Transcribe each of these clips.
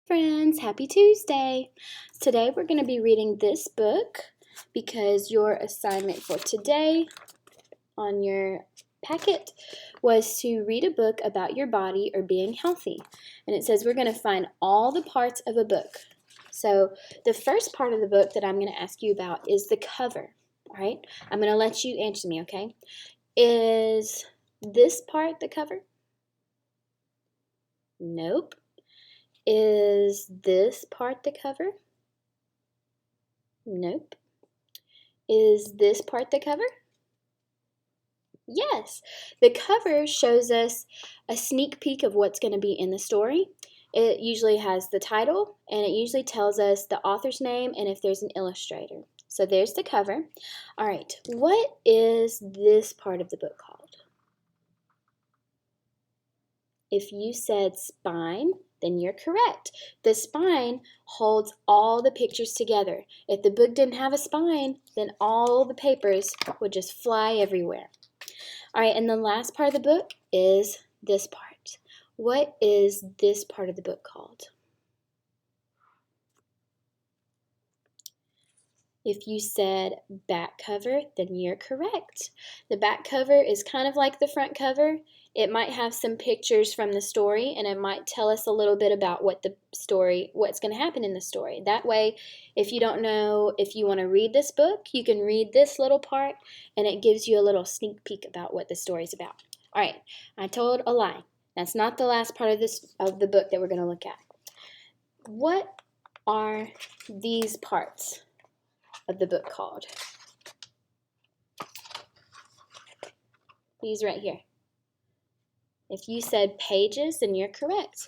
Friends, happy Tuesday. Today we're going to be reading this book because your assignment for today on your packet was to read a book about your body or being healthy. And it says we're going to find all the parts of a book. So the first part of the book that I'm going to ask you about is the cover. All right? I'm going to let you answer me, okay? Is this part the cover? Nope. Is this part the cover? Nope. Is this part the cover? Yes. The cover shows us a sneak peek of what's going to be in the story. It usually has the title, and it usually tells us the author's name and if there's an illustrator. So there's the cover. All right, what is this part of the book called? If you said spine, then you're correct. The spine holds all the pictures together. If the book didn't have a spine, then all the papers would just fly everywhere. All right, and the last part of the book is this part. What is this part of the book called? If you said back cover, then you're correct. The back cover is kind of like the front cover. It might have some pictures from the story, and it might tell us a little bit about what's going to happen in the story. That way, if you don't know if you want to read this book, you can read this little part, and it gives you a little sneak peek about what the story's about. All right, I told a lie. That's not the last part of the book that we're going to look at. What are these parts of the book called? These right here. If you said pages, then you're correct.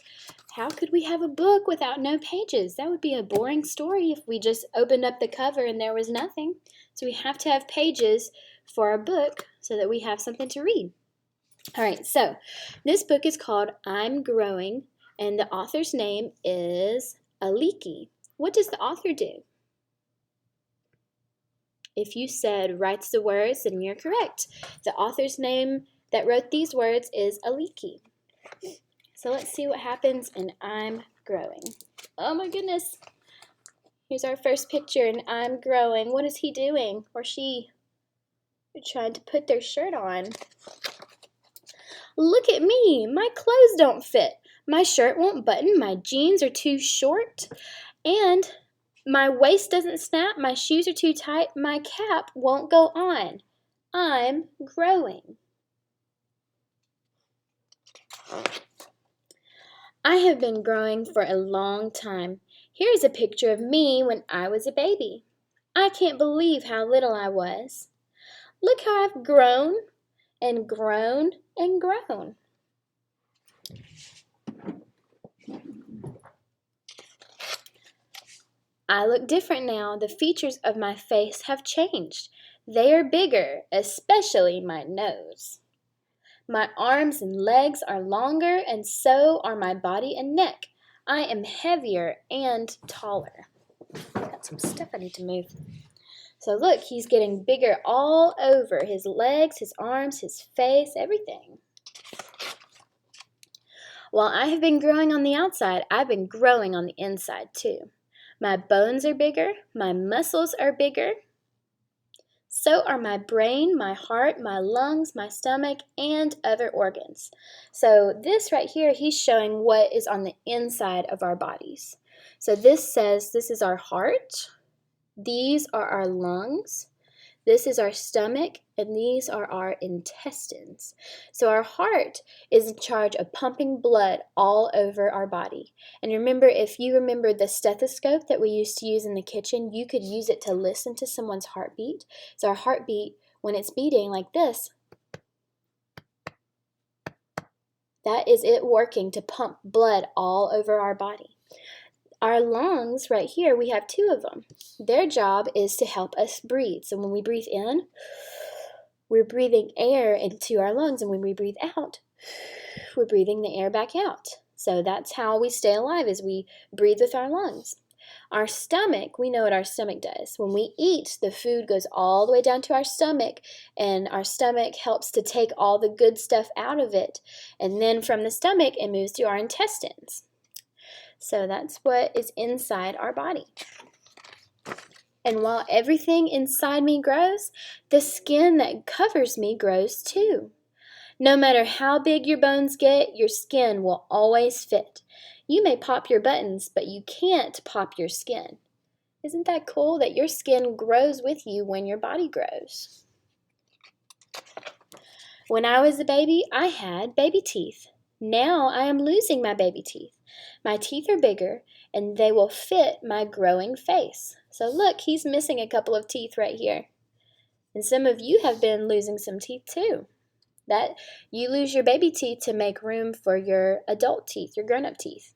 How could we have a book without no pages? That would be a boring story if we just opened up the cover and there was nothing. So we have to have pages for our book so that we have something to read. All right, so this book is called I'm Growing, and the author's name is Aliki. What does the author do? If you said writes the words, then you're correct. The author's name that wrote these words is Aliki. So let's see what happens in I'm Growing. Oh my goodness. Here's our first picture in I'm Growing. What is he doing? Or she? They're trying to put their shirt on. Look at me. My clothes don't fit. My shirt won't button. My jeans are too short. And my waist doesn't snap. My shoes are too tight. My cap won't go on. I'm growing. I have been growing for a long time. Here's a picture of me when I was a baby. I can't believe how little I was. Look how I've grown and grown and grown. I look different now. The features of my face have changed. They are bigger, especially my nose. My arms and legs are longer, and so are my body and neck. I am heavier and taller. Got some stuff I need to move. So look, he's getting bigger all over. His legs, his arms, his face, everything. While I have been growing on the outside, I've been growing on the inside too. My bones are bigger, my muscles are bigger. So are my brain, my heart, my lungs, my stomach, and other organs. So this right here, he's showing what is on the inside of our bodies. So this says this is our heart, these are our lungs, this is our stomach, and these are our intestines. So our heart is in charge of pumping blood all over our body. And remember, if you remember the stethoscope that we used to use in the kitchen, you could use it to listen to someone's heartbeat. So our heartbeat, when it's beating like this, that is it working to pump blood all over our body. Our lungs right here, we have two of them. Their job is to help us breathe. So when we breathe in, we're breathing air into our lungs, and when we breathe out, we're breathing the air back out. So that's how we stay alive, is we breathe with our lungs. Our stomach, we know what our stomach does. When we eat, the food goes all the way down to our stomach, and our stomach helps to take all the good stuff out of it. And then from the stomach, it moves to our intestines. So that's what is inside our body. And while everything inside me grows, the skin that covers me grows too. No matter how big your bones get, your skin will always fit. You may pop your buttons, but you can't pop your skin. Isn't that cool that your skin grows with you when your body grows? When I was a baby, I had baby teeth. Now I am losing my baby teeth. My teeth are bigger, and they will fit my growing face. So look, he's missing a couple of teeth right here. And some of you have been losing some teeth too. That you lose your baby teeth to make room for your adult teeth, your grown-up teeth.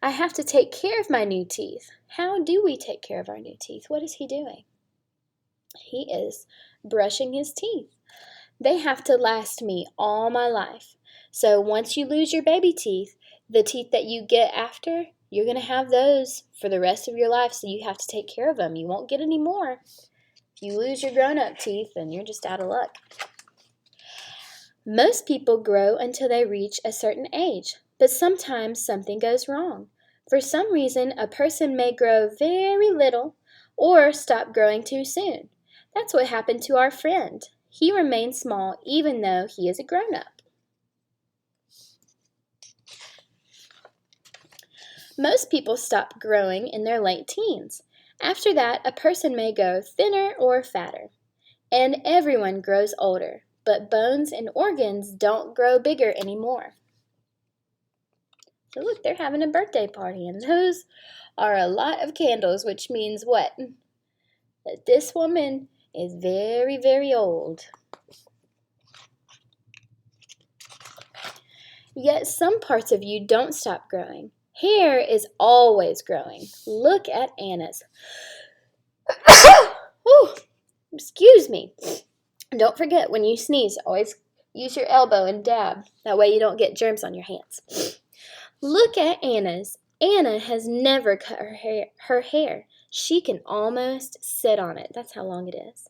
I have to take care of my new teeth. How do we take care of our new teeth? What is he doing? He is brushing his teeth. They have to last me all my life. So once you lose your baby teeth, the teeth that you get after, you're going to have those for the rest of your life, so you have to take care of them. You won't get any more. If you lose your grown-up teeth, then you're just out of luck. Most people grow until they reach a certain age, but sometimes something goes wrong. For some reason, a person may grow very little or stop growing too soon. That's what happened to our friend. He remained small even though he is a grown-up. Most people stop growing in their late teens. After that, a person may go thinner or fatter. And everyone grows older, but bones and organs don't grow bigger anymore. So look, they're having a birthday party, and those are a lot of candles, which means what? That this woman is very, very old. Yet some parts of you don't stop growing. Hair is always growing. Look at Anna's. Ooh, excuse me. Don't forget, when you sneeze, always use your elbow and dab. That way you don't get germs on your hands. Look at Anna's. Anna has never cut her hair. She can almost sit on it. That's how long it is.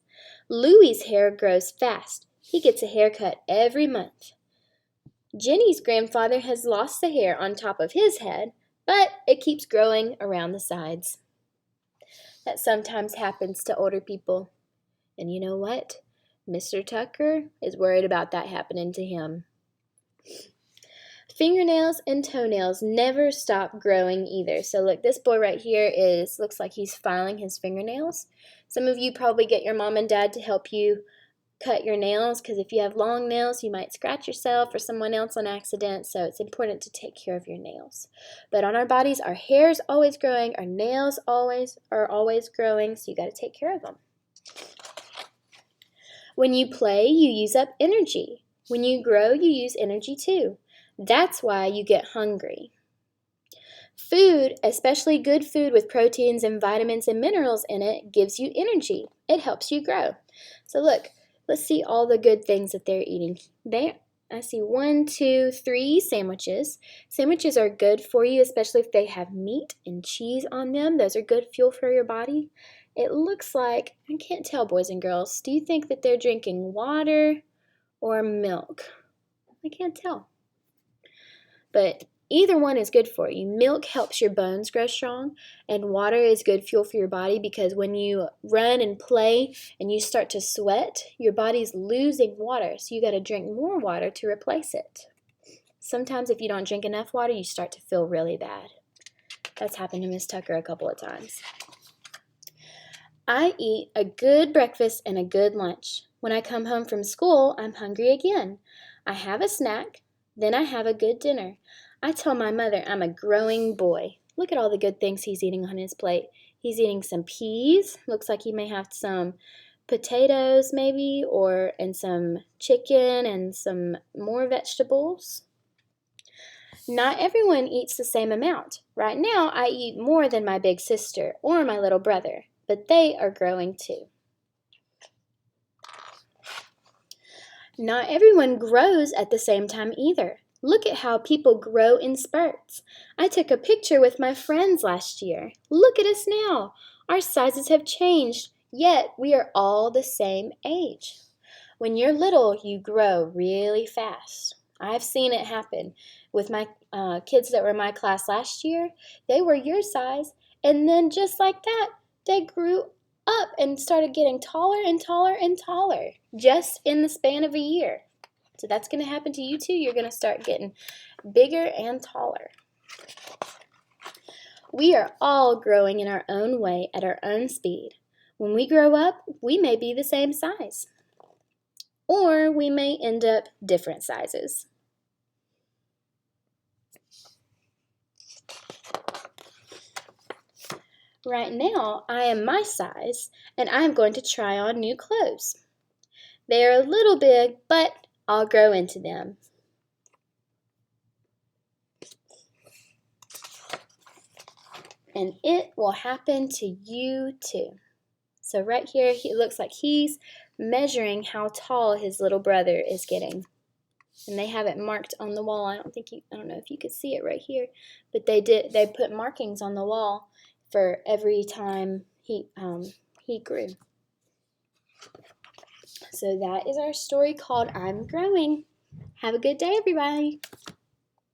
Louie's hair grows fast. He gets a haircut every month. Jenny's grandfather has lost the hair on top of his head, but it keeps growing around the sides. That sometimes happens to older people. And you know what? Mr. Tucker is worried about that happening to him. Fingernails and toenails never stop growing either. So look, this boy right here looks like he's filing his fingernails. Some of you probably get your mom and dad to help you cut your nails, because if you have long nails, you might scratch yourself or someone else on accident, so it's important to take care of your nails. But on our bodies, our hair's always growing, our nails are always growing, so you got to take care of them. When you play, you use up energy. When you grow, you use energy too. That's why you get hungry. Food, especially good food with proteins and vitamins and minerals in it, gives you energy. It helps you grow. So look, let's see all the good things that they're eating. I see 1, 2, 3 sandwiches. Sandwiches are good for you, especially if they have meat and cheese on them. Those are good fuel for your body. It looks like, I can't tell, boys and girls, do you think that they're drinking water or milk? I can't tell. But either one is good for you. Milk helps your bones grow strong, and water is good fuel for your body, because when you run and play and you start to sweat, your body's losing water, so you got to drink more water to replace it. Sometimes if you don't drink enough water, you start to feel really bad. That's happened to Miss Tucker a couple of times. I eat a good breakfast and a good lunch. When I come home from school, I'm hungry again. I have a snack, then I have a good dinner. I tell my mother I'm a growing boy. Look at all the good things he's eating on his plate. He's eating some peas. Looks like he may have some potatoes maybe, and some chicken and some more vegetables. Not everyone eats the same amount. Right now, I eat more than my big sister or my little brother, but they are growing too. Not everyone grows at the same time either. Look at how people grow in spurts. I took a picture with my friends last year. Look at us now. Our sizes have changed, yet we are all the same age. When you're little, you grow really fast. I've seen it happen. with my kids that were in my class last year. They were your size, and then just like that, they grew up and started getting taller and taller and taller just in the span of a year. So that's going to happen to you too. You're going to start getting bigger and taller. We are all growing in our own way at our own speed. When we grow up, we may be the same size, or we may end up different sizes. Right now, I am my size, and I am going to try on new clothes. They are a little big, but I'll grow into them. And it will happen to you too. So right here, it looks like he's measuring how tall his little brother is getting. And they have it marked on the wall. I don't know if you could see it right here, but they put markings on the wall for every time he grew. So that is our story called I'm Growing. Have a good day, everybody.